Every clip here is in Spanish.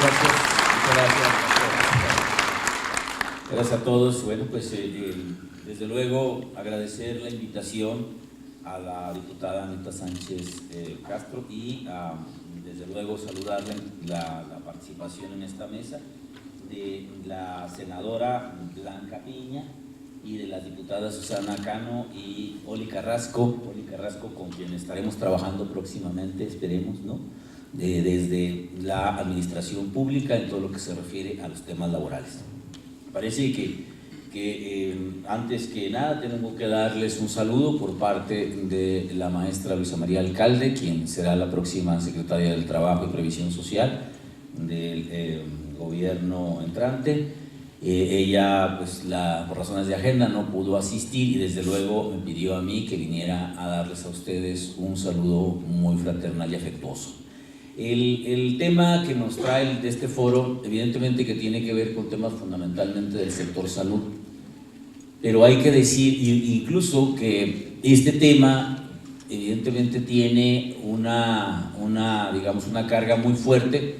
gracias. Muchas gracias. Gracias a todos. Bueno, pues desde luego agradecer la invitación a la diputada Anita Sánchez Castro y desde luego saludarle la participación en esta mesa de la senadora Blanca Piña y de las diputadas Susana Cano y Oli Carrasco, con quien estaremos trabajando próximamente, esperemos, ¿no? Desde la administración pública en todo lo que se refiere a los temas laborales. Parece que antes que nada tengo que darles un saludo por parte de la maestra Luisa María Alcalde, quien será la próxima secretaria del Trabajo y Previsión Social del gobierno entrante. Ella, pues, por razones de agenda no pudo asistir y desde luego me pidió a mí que viniera a darles a ustedes un saludo muy fraternal y afectuoso. El tema que nos trae de este foro, evidentemente que tiene que ver con temas fundamentalmente del sector salud, pero hay que decir incluso que este tema evidentemente tiene digamos, una carga muy fuerte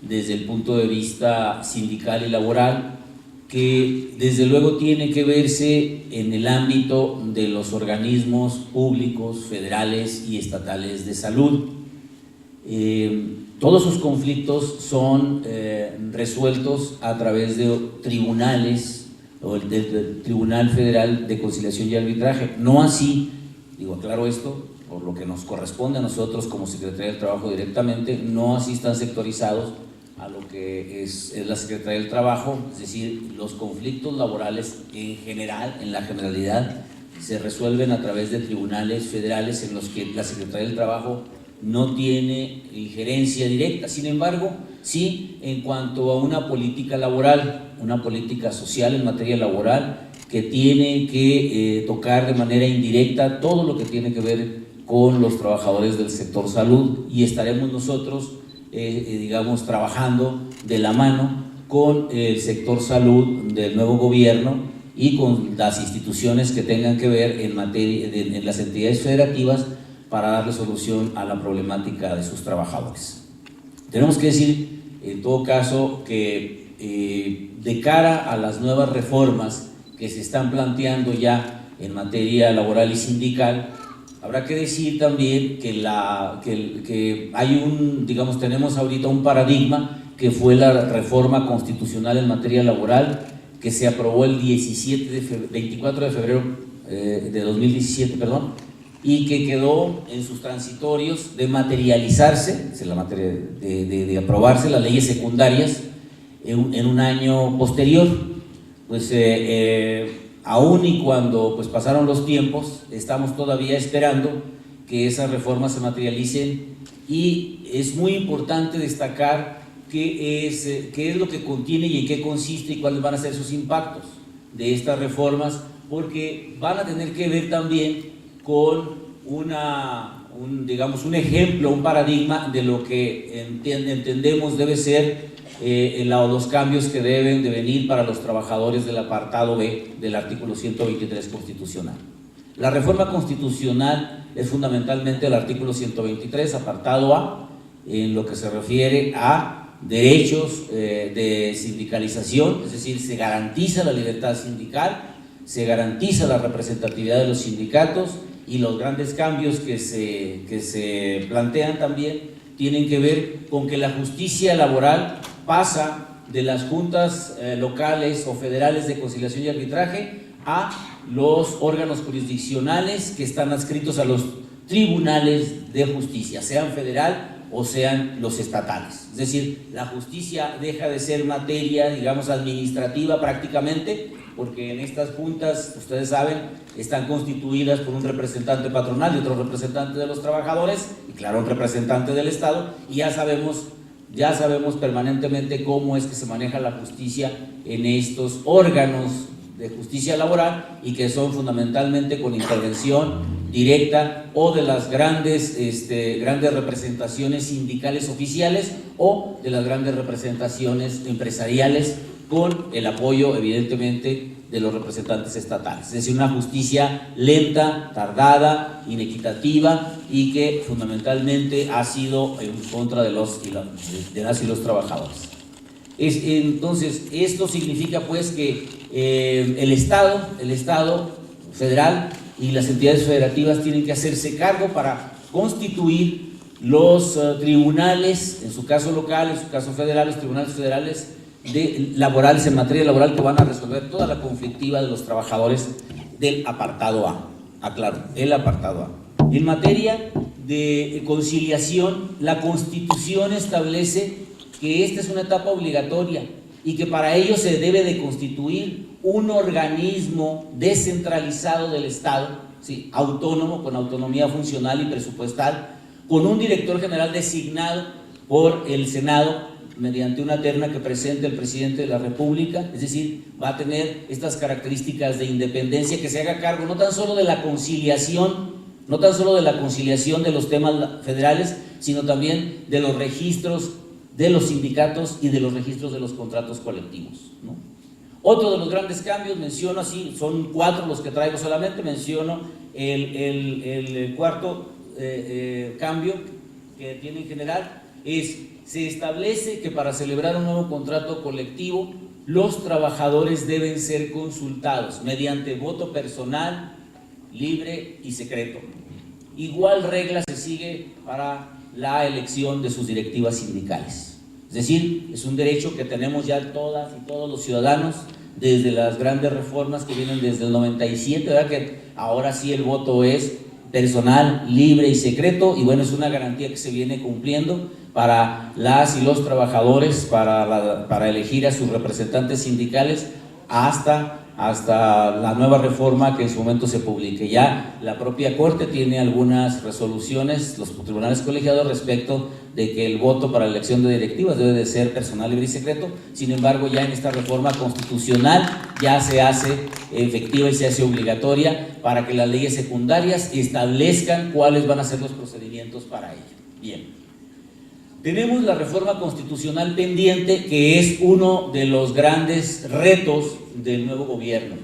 desde el punto de vista sindical y laboral, que desde luego tiene que verse en el ámbito de los organismos públicos, federales y estatales de salud. Todos sus conflictos son resueltos a través de tribunales o del Tribunal Federal de Conciliación y Arbitraje. No así, aclaro esto, por lo que nos corresponde a nosotros como Secretaría del Trabajo directamente, no así están sectorizados a lo que es la Secretaría del Trabajo, es decir, los conflictos laborales en general, en la generalidad, se resuelven a través de tribunales federales en los que la Secretaría del Trabajo no tiene injerencia directa. Sin embargo, sí, en cuanto a una política laboral, una política social en materia laboral, que tiene que tocar de manera indirecta todo lo que tiene que ver con los trabajadores del sector salud, y estaremos nosotros, digamos, trabajando de la mano con el sector salud del nuevo gobierno y con las instituciones que tengan que ver en materia en las entidades federativas, para darle solución a la problemática de sus trabajadores. Tenemos que decir, en todo caso, que de cara a las nuevas reformas que se están planteando ya en materia laboral y sindical, habrá que decir también que hay digamos, tenemos ahorita un paradigma que fue la reforma constitucional en materia laboral, que se aprobó el 24 de febrero de 2017, y que quedó en sus transitorios de materializarse, de aprobarse las leyes secundarias en un año posterior. Pues aún y cuando pues pasaron los tiempos, estamos todavía esperando que esas reformas se materialicen, y es muy importante destacar qué es lo que contiene y en qué consiste y cuáles van a ser sus impactos de estas reformas, porque van a tener que ver también con digamos, un ejemplo, un paradigma de lo que entendemos debe ser los cambios que deben de venir para los trabajadores del apartado B del artículo 123 constitucional. La reforma constitucional es fundamentalmente el artículo 123, apartado A, en lo que se refiere a derechos de sindicalización, es decir, se garantiza la libertad sindical, se garantiza la representatividad de los sindicatos, y los grandes cambios que se plantean también tienen que ver con que la justicia laboral pasa de las juntas locales o federales de conciliación y arbitraje a los órganos jurisdiccionales que están adscritos a los tribunales de justicia, sean federal o sean los estatales. Es decir, la justicia deja de ser materia, digamos, administrativa prácticamente, porque en estas juntas, ustedes saben, están constituidas por un representante patronal y otro representante de los trabajadores, y claro, un representante del Estado, y ya sabemos permanentemente cómo es que se maneja la justicia en estos órganos de justicia laboral, y que son fundamentalmente con intervención directa o de las grandes representaciones sindicales oficiales o de las grandes representaciones empresariales, con el apoyo evidentemente de los representantes estatales. Es decir, una justicia lenta, tardada, inequitativa, y que fundamentalmente ha sido en contra de las y los trabajadores. Entonces, esto significa pues que el Estado federal y las entidades federativas tienen que hacerse cargo para constituir los tribunales, en su caso local, en su caso federal, los tribunales federales laborales, en materia laboral, que van a resolver toda la conflictiva de los trabajadores del apartado A. Aclaro, el apartado A. En materia de conciliación, la Constitución establece que esta es una etapa obligatoria y que para ello se debe de constituir un organismo descentralizado del Estado, ¿sí?, autónomo, con autonomía funcional y presupuestal, con un director general designado por el Senado mediante una terna que presente el presidente de la República, es decir, va a tener estas características de independencia, que se haga cargo no tan solo de la conciliación, de los temas federales, sino también de los registros de los sindicatos y de los registros de los contratos colectivos, ¿no? Otro de los grandes cambios, menciono así, son 4 los que traigo solamente, menciono el cuarto cambio que tiene en general, se establece que para celebrar un nuevo contrato colectivo, los trabajadores deben ser consultados mediante voto personal, libre y secreto. Igual regla se sigue para la elección de sus directivas sindicales. Es decir, es un derecho que tenemos ya todas y todos los ciudadanos desde las grandes reformas que vienen desde el 97, ¿verdad?, que ahora sí el voto es personal, libre y secreto, y bueno, es una garantía que se viene cumpliendo para las y los trabajadores, para elegir a sus representantes sindicales hasta la nueva reforma que en su momento se publique. Ya la propia Corte tiene algunas resoluciones, los tribunales colegiados, respecto de que el voto para la elección de directivas debe de ser personal, libre y secreto. Sin embargo, ya en esta reforma constitucional ya se hace efectiva y se hace obligatoria para que las leyes secundarias establezcan cuáles van a ser los procedimientos para ello. Bien. Tenemos la reforma constitucional pendiente, que es uno de los grandes retos del nuevo gobierno.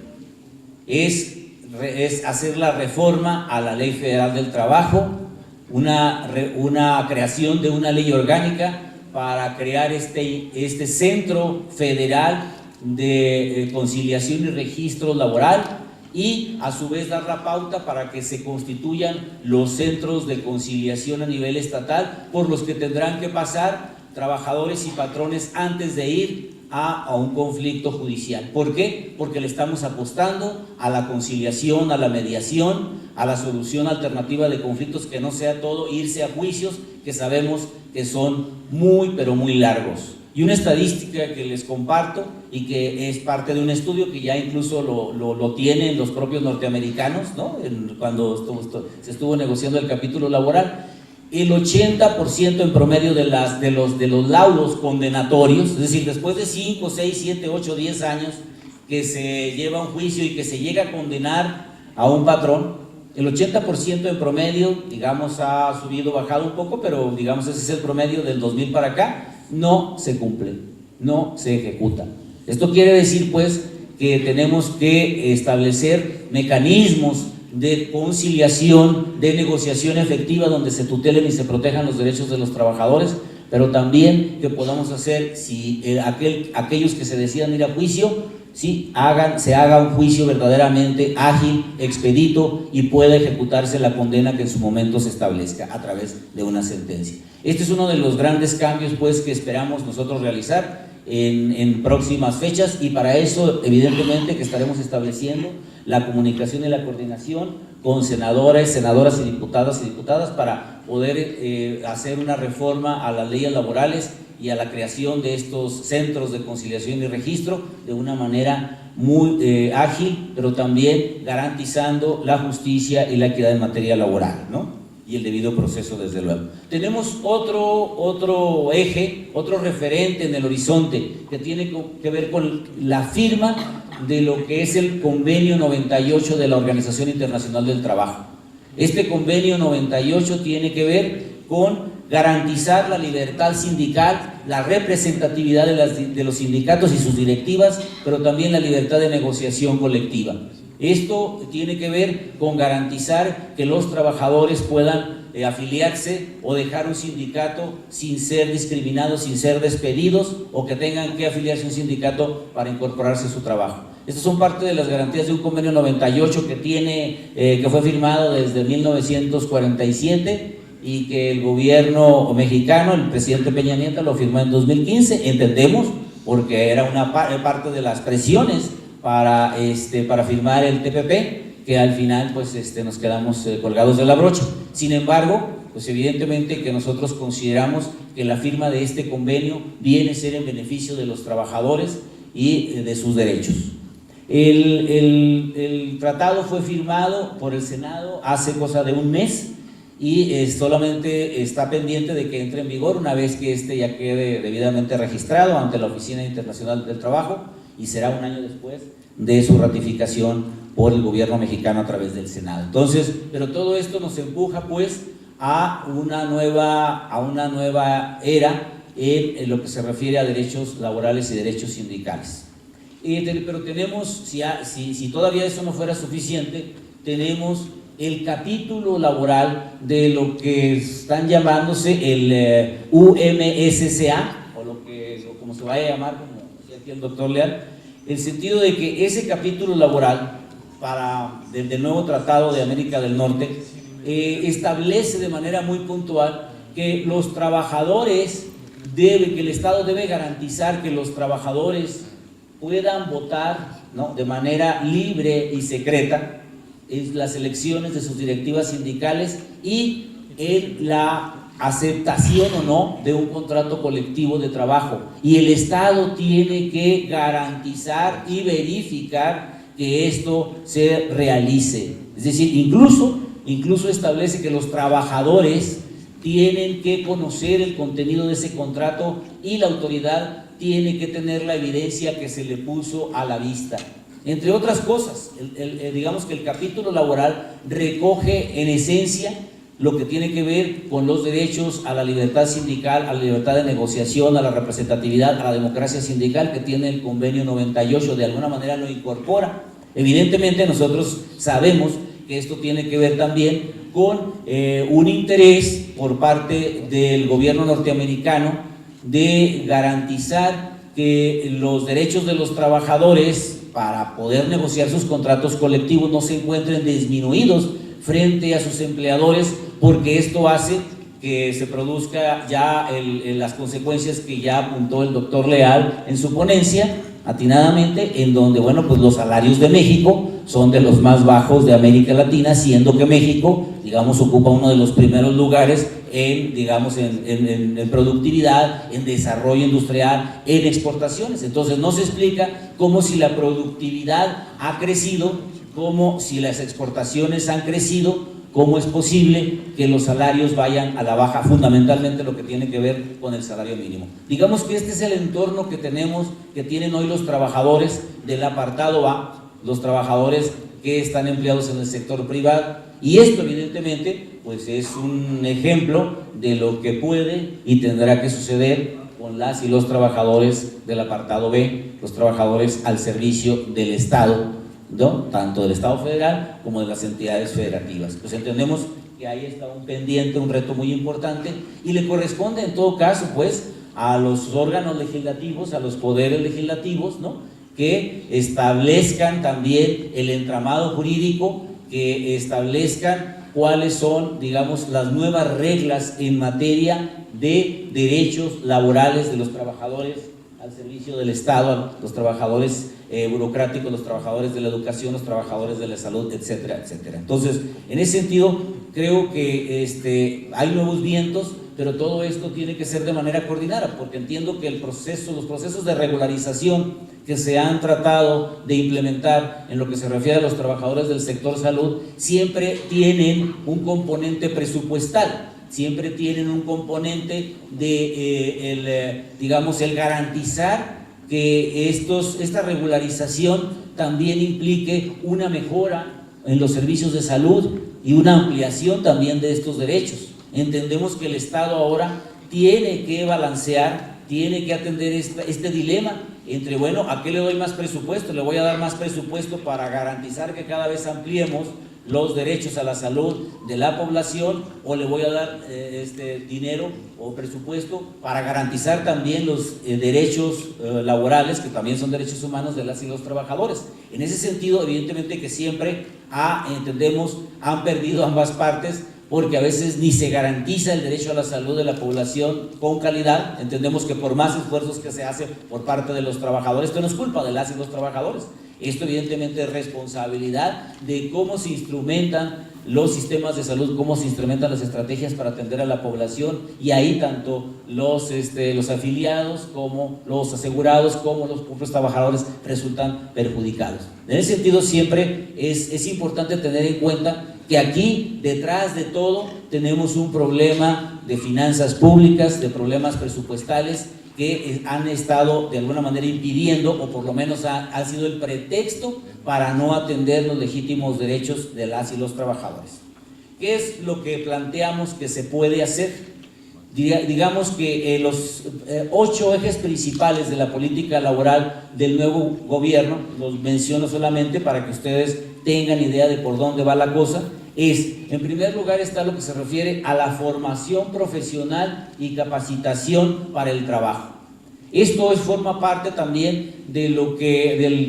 Es hacer la reforma a la Ley Federal del Trabajo, una creación de una ley orgánica para crear este Centro Federal de Conciliación y Registro Laboral, y a su vez dar la pauta para que se constituyan los centros de conciliación a nivel estatal, por los que tendrán que pasar trabajadores y patrones antes de ir a un conflicto judicial. ¿Por qué? Porque le estamos apostando a la conciliación, a la mediación, a la solución alternativa de conflictos, que no sea todo irse a juicios que sabemos que son muy, pero muy largos. Y una estadística que les comparto y que es parte de un estudio que ya incluso lo tienen los propios norteamericanos, ¿no?, cuando se estuvo negociando el capítulo laboral, el 80% en promedio de los laudos condenatorios, es decir, después de 5, 6, 7, 8, 10 años que se lleva un juicio y que se llega a condenar a un patrón, el 80% en promedio, digamos, ha subido, bajado un poco, pero digamos ese es el promedio del 2000 para acá, no se cumple, no se ejecuta. Esto quiere decir pues que tenemos que establecer mecanismos de conciliación, de negociación efectiva, donde se tutelen y se protejan los derechos de los trabajadores, pero también que podamos hacer, si aquellos que se decidan ir a juicio, ¿sí?, se haga un juicio verdaderamente ágil, expedito, y pueda ejecutarse la condena que en su momento se establezca a través de una sentencia. Este es uno de los grandes cambios pues que esperamos nosotros realizar en próximas fechas, y para eso evidentemente que estaremos estableciendo la comunicación y la coordinación con senadoras y diputadas para poder hacer una reforma a las leyes laborales y a la creación de estos centros de conciliación y registro de una manera muy ágil, pero también garantizando la justicia y la equidad en materia laboral, ¿no?, y el debido proceso, desde luego. Tenemos otro eje, otro referente en el horizonte, que tiene que ver con la firma de lo que es el Convenio 98 de la Organización Internacional del Trabajo. Este Convenio 98 tiene que ver con garantizar la libertad sindical, la representatividad de los sindicatos y sus directivas, pero también la libertad de negociación colectiva. Esto tiene que ver con garantizar que los trabajadores puedan afiliarse o dejar un sindicato sin ser discriminados, sin ser despedidos, o que tengan que afiliarse a un sindicato para incorporarse a su trabajo. Estas son parte de las garantías de un convenio 98 que fue firmado desde 1947 y que el gobierno mexicano, el presidente Peña Nieto, lo firmó en 2015, entendemos, porque era una parte de las presiones para firmar el TPP, que al final pues nos quedamos colgados de la brocha. Sin embargo, pues evidentemente que nosotros consideramos que la firma de este convenio viene a ser en beneficio de los trabajadores y de sus derechos. El tratado fue firmado por el Senado hace cosa de un mes y solamente está pendiente de que entre en vigor una vez que ya quede debidamente registrado ante la Oficina Internacional del Trabajo, y será un año después de su ratificación por el gobierno mexicano a través del Senado. Entonces, pero todo esto nos empuja pues a una nueva era en lo que se refiere a derechos laborales y derechos sindicales. Pero tenemos, si todavía eso no fuera suficiente, tenemos el capítulo laboral de lo que están llamándose el UMSCA, o como se vaya a llamar, como decía aquí el doctor Leal, el sentido de que ese capítulo laboral del nuevo Tratado de América del Norte establece de manera muy puntual que los trabajadores que el Estado debe garantizar que los trabajadores puedan votar, ¿no?, de manera libre y secreta en las elecciones de sus directivas sindicales y en la aceptación o no de un contrato colectivo de trabajo. Y el Estado tiene que garantizar y verificar que esto se realice. Es decir, incluso establece que los trabajadores tienen que conocer el contenido de ese contrato y la autoridad tiene que tener la evidencia que se le puso a la vista. Entre otras cosas, digamos que el capítulo laboral recoge en esencia lo que tiene que ver con los derechos a la libertad sindical, a la libertad de negociación, a la representatividad, a la democracia sindical que tiene el convenio 98, de alguna manera lo incorpora. Evidentemente nosotros sabemos que esto tiene que ver también con un interés por parte del gobierno norteamericano de garantizar que los derechos de los trabajadores para poder negociar sus contratos colectivos no se encuentren disminuidos frente a sus empleadores, porque esto hace que se produzca ya las consecuencias que ya apuntó el doctor Leal en su ponencia, atinadamente, en donde, bueno, pues los salarios de México son de los más bajos de América Latina, siendo que México, digamos, ocupa uno de los primeros lugares en productividad, en desarrollo industrial, en exportaciones. Entonces no se explica cómo, si la productividad ha crecido, cómo, si las exportaciones han crecido, cómo es posible que los salarios vayan a la baja, fundamentalmente lo que tiene que ver con el salario mínimo. Digamos que este es el entorno que tienen hoy los trabajadores del apartado A, los trabajadores que están empleados en el sector privado, y esto evidentemente pues es un ejemplo de lo que puede y tendrá que suceder con las y los trabajadores del apartado B, los trabajadores al servicio del Estado, ¿no?, tanto del Estado federal como de las entidades federativas. Pues entendemos que ahí está un pendiente, un reto muy importante, y le corresponde en todo caso pues a los órganos legislativos, a los poderes legislativos, ¿no?, que establezcan también el entramado jurídico, que establezcan cuáles son, digamos, las nuevas reglas en materia de derechos laborales de los trabajadores al servicio del Estado, los trabajadores burocráticos, los trabajadores de la educación, los trabajadores de la salud, etcétera, etcétera. Entonces, en ese sentido, creo que hay nuevos vientos, pero todo esto tiene que ser de manera coordinada, porque entiendo que los procesos de regularización que se han tratado de implementar en lo que se refiere a los trabajadores del sector salud siempre tienen un componente presupuestal, siempre tienen un componente de el garantizar que esta regularización también implique una mejora en los servicios de salud y una ampliación también de estos derechos. Entendemos que el Estado ahora tiene que balancear, tiene que atender este dilema entre, bueno, ¿a qué le doy más presupuesto? Le voy a dar más presupuesto para garantizar que cada vez ampliemos los derechos a la salud de la población, o le voy a dar dinero o presupuesto para garantizar también los derechos laborales, que también son derechos humanos de las y los trabajadores. En ese sentido, evidentemente que siempre entendemos, han perdido ambas partes, porque a veces ni se garantiza el derecho a la salud de la población con calidad. Entendemos que por más esfuerzos que se hacen por parte de los trabajadores, esto no es culpa de las y los trabajadores, esto evidentemente es responsabilidad de cómo se instrumentan los sistemas de salud, cómo se instrumentan las estrategias para atender a la población, y ahí tanto los afiliados como los asegurados como los propios trabajadores resultan perjudicados. En ese sentido siempre es importante tener en cuenta que aquí detrás de todo tenemos un problema de finanzas públicas, de problemas presupuestales que han estado de alguna manera impidiendo, o por lo menos ha sido el pretexto para no atender los legítimos derechos de las y los trabajadores. ¿Qué es lo que planteamos que se puede hacer? Digamos que los 8 ejes principales de la política laboral del nuevo gobierno, los menciono solamente para que ustedes tengan idea de por dónde va la cosa. En primer lugar está lo que se refiere a la formación profesional y capacitación para el trabajo. Esto forma parte también de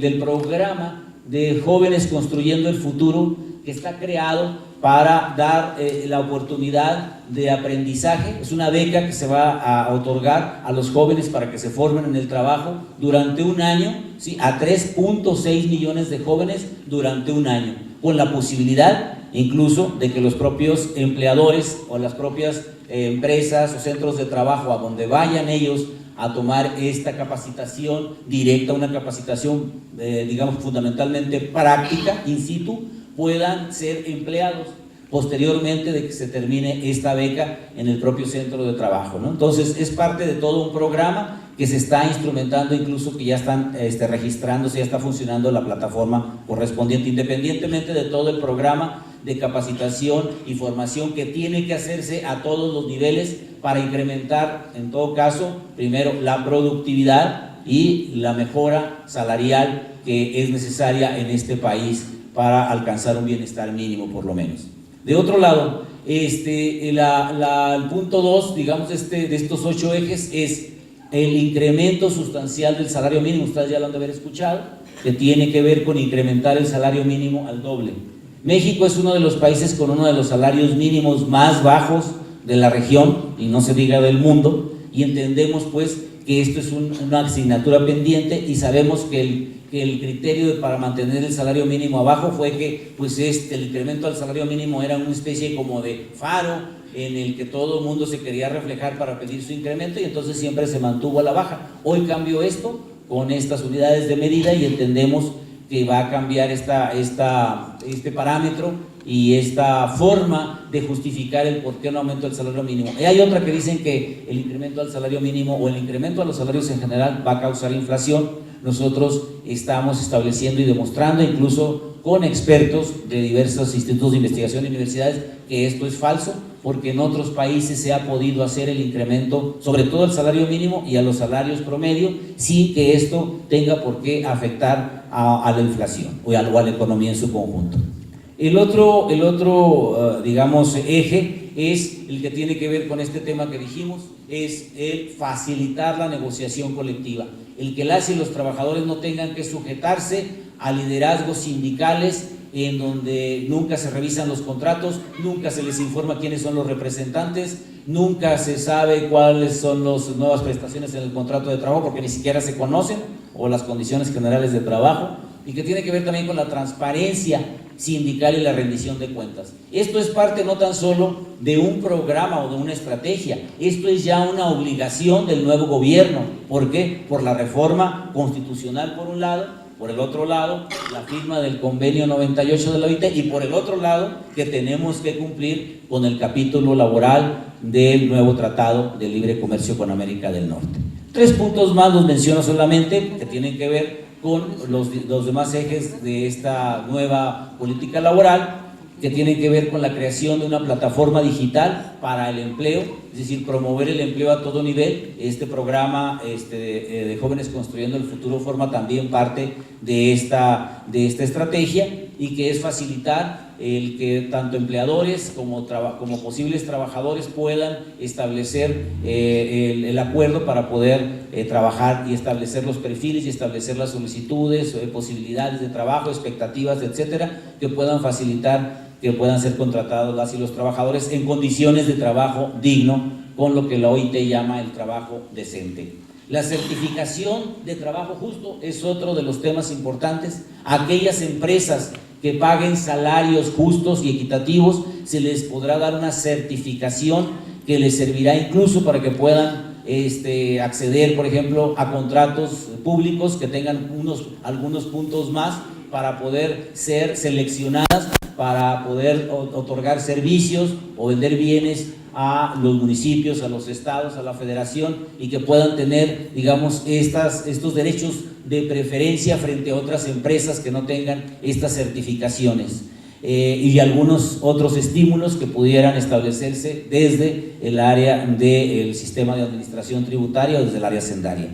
del programa de Jóvenes Construyendo el Futuro, que está creado para dar la oportunidad de aprendizaje. Es una beca que se va a otorgar a los jóvenes para que se formen en el trabajo durante un año, ¿sí? A 3.6 millones de jóvenes durante un año, con la posibilidad incluso de que los propios empleadores o las propias empresas o centros de trabajo a donde vayan ellos a tomar esta capacitación directa, una capacitación digamos fundamentalmente práctica, in situ, puedan ser empleados posteriormente de que se termine esta beca en el propio centro de trabajo, ¿no? Entonces es parte de todo un programa que se está instrumentando, incluso que ya están registrándose, ya está funcionando la plataforma correspondiente, independientemente de todo el programa de capacitación y formación que tiene que hacerse a todos los niveles para incrementar, en todo caso, primero la productividad y la mejora salarial que es necesaria en este país para alcanzar un bienestar mínimo, por lo menos. De otro lado, el punto 2, digamos, de estos 8 ejes es el incremento sustancial del salario mínimo. Ustedes ya lo han de haber escuchado, que tiene que ver con incrementar el salario mínimo al doble. México es uno de los países con uno de los salarios mínimos más bajos de la región, y no se diga del mundo, y entendemos pues que esto es una asignatura pendiente, y sabemos que el criterio para mantener el salario mínimo abajo fue que pues el incremento al salario mínimo era una especie como de faro en el que todo el mundo se quería reflejar para pedir su incremento, y entonces siempre se mantuvo a la baja. Hoy cambió esto con estas unidades de medida y entendemos que va a cambiar este parámetro y esta forma de justificar el por qué no aumenta el salario mínimo. Y hay otra que dicen que el incremento al salario mínimo o el incremento a los salarios en general va a causar inflación. Nosotros estamos estableciendo y demostrando, incluso con expertos de diversos institutos de investigación y universidades, que esto es falso, porque en otros países se ha podido hacer el incremento, sobre todo al salario mínimo y a los salarios promedio, sin que esto tenga por qué afectar a la inflación o a la economía en su conjunto. El otro digamos, eje es el que tiene que ver con este tema que dijimos, es el facilitar la negociación colectiva, el que las y los trabajadores no tengan que sujetarse a liderazgos sindicales en donde nunca se revisan los contratos, nunca se les informa quiénes son los representantes, nunca se sabe cuáles son las nuevas prestaciones en el contrato de trabajo porque ni siquiera se conocen, o las condiciones generales de trabajo, y que tiene que ver también con la transparencia sindical y la rendición de cuentas. Esto es parte no tan solo de un programa o de una estrategia, esto es ya una obligación del nuevo gobierno. ¿Por qué? Por la reforma constitucional por un lado, por el otro lado la firma del convenio 98 de la OIT, y por el otro lado que tenemos que cumplir con el capítulo laboral del nuevo Tratado de Libre Comercio con América del Norte. 3 puntos más los menciono solamente, que tienen que ver con los demás ejes de esta nueva política laboral, que tienen que ver con la creación de una plataforma digital para el empleo, es decir, promover el empleo a todo nivel. Este programa de Jóvenes Construyendo el Futuro forma también parte de esta estrategia, y que es facilitar el que tanto empleadores como posibles trabajadores puedan establecer el acuerdo para poder trabajar y establecer los perfiles y establecer las solicitudes, posibilidades de trabajo, expectativas, etcétera, que puedan facilitar que puedan ser contratados las y los trabajadores en condiciones de trabajo digno, con lo que la OIT llama el trabajo decente. La certificación de trabajo justo es otro de los temas importantes. Aquellas empresas que paguen salarios justos y equitativos, se les podrá dar una certificación que les servirá incluso para que puedan acceder, por ejemplo, a contratos públicos que tengan algunos puntos más para poder ser seleccionadas, para poder otorgar servicios o vender bienes a los municipios, a los estados, a la federación, y que puedan tener, digamos, estos derechos de preferencia frente a otras empresas que no tengan estas certificaciones, y algunos otros estímulos que pudieran establecerse desde el área del sistema de administración tributaria o desde el área hacendaria.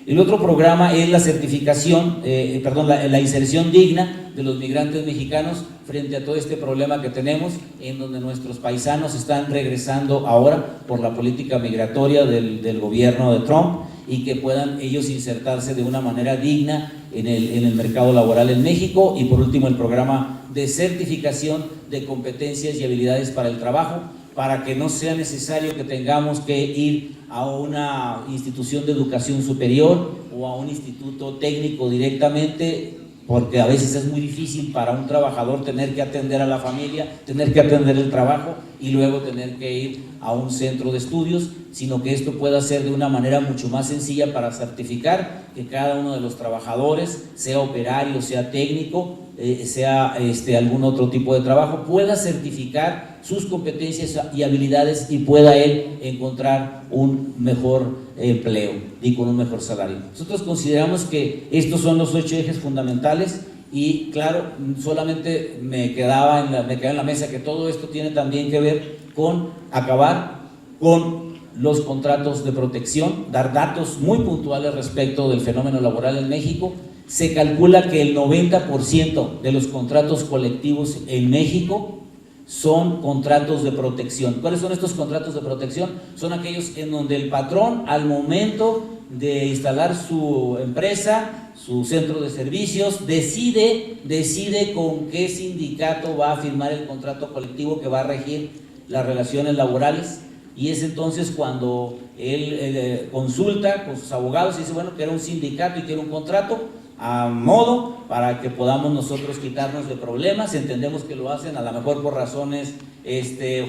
El otro programa es la certificación, la inserción digna de los migrantes mexicanos frente a todo este problema que tenemos, en donde nuestros paisanos están regresando ahora por la política migratoria del gobierno de Trump, y que puedan ellos insertarse de una manera digna en el mercado laboral en México. Y por último, el programa de certificación de competencias y habilidades para el trabajo, para que no sea necesario que tengamos que ir a una institución de educación superior o a un instituto técnico directamente, porque a veces es muy difícil para un trabajador tener que atender a la familia, tener que atender el trabajo y luego tener que ir a un centro de estudios, sino que esto pueda ser de una manera mucho más sencilla para certificar que cada uno de los trabajadores, sea operario, sea técnico, sea algún otro tipo de trabajo, pueda certificar sus competencias y habilidades y pueda él encontrar un mejor empleo y con un mejor salario. Nosotros consideramos que estos son los 8 ejes fundamentales, y claro, solamente me quedaba en la mesa que todo esto tiene también que ver con acabar con los contratos de protección, dar datos muy puntuales respecto del fenómeno laboral en México. Se calcula que el 90% de los contratos colectivos en México son contratos de protección. ¿Cuáles son estos contratos de protección? Son aquellos en donde el patrón, al momento de instalar su empresa, su centro de servicios, decide con qué sindicato va a firmar el contrato colectivo que va a regir las relaciones laborales. Y es entonces cuando él consulta con sus abogados y dice, bueno, quiero un sindicato y quiero un contrato a modo para que podamos nosotros quitarnos de problemas. Entendemos que lo hacen a lo mejor por razones,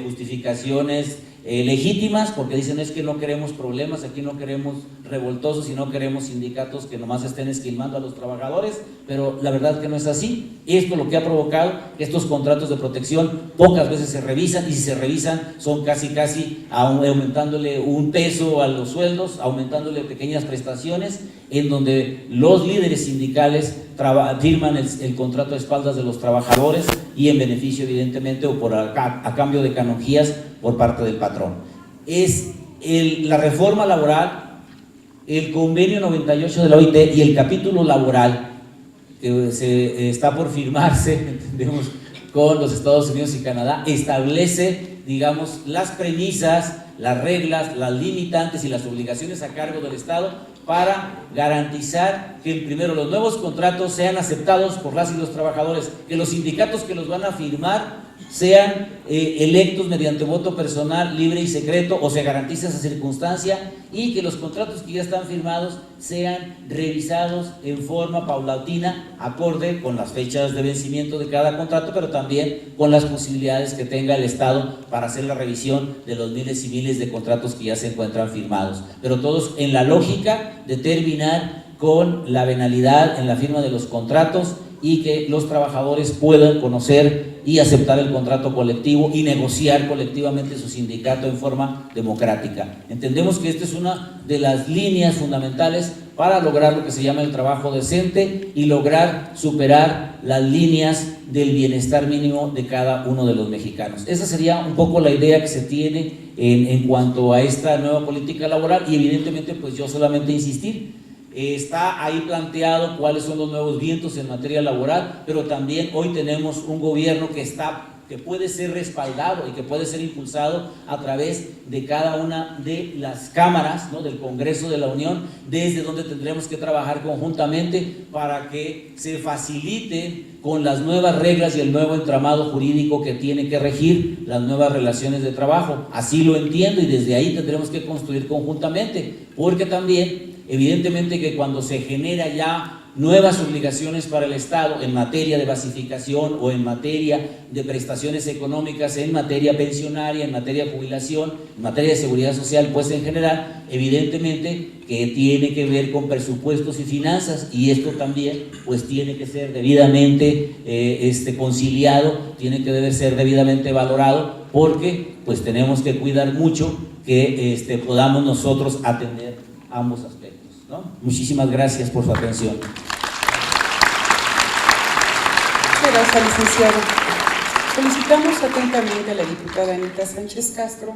justificaciones legítimas, porque dicen es que no queremos problemas, aquí no queremos revoltosos y no queremos sindicatos que nomás estén esquilmando a los trabajadores, pero la verdad que no es así. Esto lo que ha provocado que estos contratos de protección pocas veces se revisan, y si se revisan son casi aumentándole un peso a los sueldos, aumentándole pequeñas prestaciones, en donde los líderes sindicales firman el contrato a espaldas de los trabajadores y en beneficio evidentemente o a cambio de canonjías por parte del patrón. Es la reforma laboral, el convenio 98 de la OIT y el capítulo laboral que se está por firmarse, entendemos, con los Estados Unidos y Canadá, establece, digamos, las premisas, las reglas, las limitantes y las obligaciones a cargo del Estado para garantizar que primero los nuevos contratos sean aceptados por las y los trabajadores, que los sindicatos que los van a firmar sean electos mediante voto personal, libre y secreto, o se garantiza esa circunstancia, y que los contratos que ya están firmados sean revisados en forma paulatina, acorde con las fechas de vencimiento de cada contrato, pero también con las posibilidades que tenga el Estado para hacer la revisión de los miles y miles de contratos que ya se encuentran firmados, pero todos en la lógica de terminar con la venalidad en la firma de los contratos, y que los trabajadores puedan conocer y aceptar el contrato colectivo y negociar colectivamente su sindicato en forma democrática. Entendemos que esta es una de las líneas fundamentales para lograr lo que se llama el trabajo decente y lograr superar las líneas del bienestar mínimo de cada uno de los mexicanos. Esa sería un poco la idea que se tiene en cuanto a esta nueva política laboral, y evidentemente pues yo solamente insistir está ahí planteado cuáles son los nuevos vientos en materia laboral, pero también hoy tenemos un gobierno que puede ser respaldado y que puede ser impulsado a través de cada una de las cámaras, ¿no?, del Congreso de la Unión, desde donde tendremos que trabajar conjuntamente para que se facilite con las nuevas reglas y el nuevo entramado jurídico que tiene que regir las nuevas relaciones de trabajo. Así lo entiendo, y desde ahí tendremos que construir conjuntamente, porque también evidentemente que cuando se genera ya nuevas obligaciones para el Estado en materia de basificación o en materia de prestaciones económicas, en materia pensionaria, en materia de jubilación, en materia de seguridad social, pues en general, evidentemente que tiene que ver con presupuestos y finanzas, y esto también pues tiene que ser debidamente conciliado, tiene que debe ser debidamente valorado, porque pues tenemos que cuidar mucho que podamos nosotros atender ambos aspectos, ¿no? Muchísimas gracias por su atención. Gracias, licenciado. Solicitamos atentamente a la diputada Anita Sánchez Castro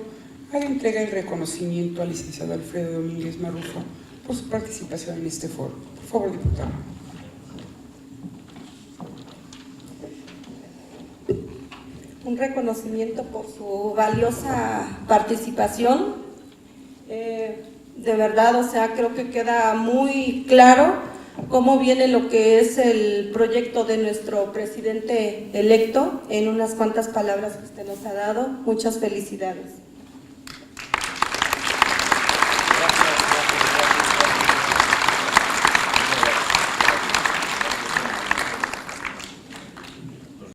haga entrega y reconocimiento al licenciado Alfredo Domínguez Marrufo por su participación en este foro. Por favor, diputada. Un reconocimiento por su valiosa participación. De verdad, o sea, creo que queda muy claro cómo viene lo que es el proyecto de nuestro presidente electo en unas cuantas palabras que usted nos ha dado. Muchas felicidades.